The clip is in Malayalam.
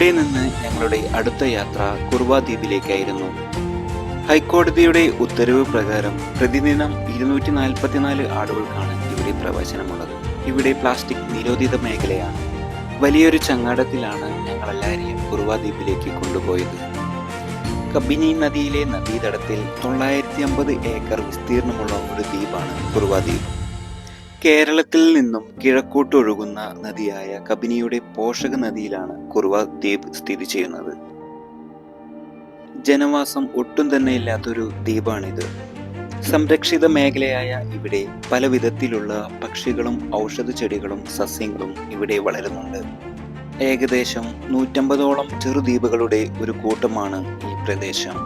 ഇവിടെ നിന്ന് ഞങ്ങളുടെ അടുത്ത യാത്ര കുർവ ദ്വീപിലേക്കായിരുന്നു. ഹൈക്കോടതിയുടെ ഉത്തരവ് പ്രകാരം പ്രതിദിനം 244 ആളുകൾക്കാണ് ഇവിടെ പ്രവേശനമുള്ളത്. ഇവിടെ പ്ലാസ്റ്റിക് നിരോധിത മേഖലയാണ്. വലിയൊരു ചങ്ങാടത്തിലാണ് ഞങ്ങളെല്ലാവരെയും കുർവ ദ്വീപിലേക്ക് കൊണ്ടുപോയത്. കബിനി നദിയിലെ നദീതടത്തിൽ 950 ഏക്കർ വിസ്തീർണമുള്ള ഒരു ദ്വീപാണ് കുർവ ദ്വീപ്. കേരളത്തിൽ നിന്നും കിഴക്കോട്ടൊഴുകുന്ന നദിയായ കബിനിയുടെ പോഷക നദിയിലാണ് കുർവ ദ്വീപ് സ്ഥിതി ചെയ്യുന്നത്. ജനവാസം ഒട്ടും തന്നെ ഇല്ലാത്തൊരു ദ്വീപാണിത്. സംരക്ഷിത മേഖലയായ ഇവിടെ പല വിധത്തിലുള്ള പക്ഷികളും ഔഷധ ചെടികളും സസ്യങ്ങളും ഇവിടെ വളരുന്നുണ്ട്. ഏകദേശം 150ഓളം ചെറുദ്വീപുകളുടെ ഒരു കൂട്ടമാണ് ഈ പ്രദേശം.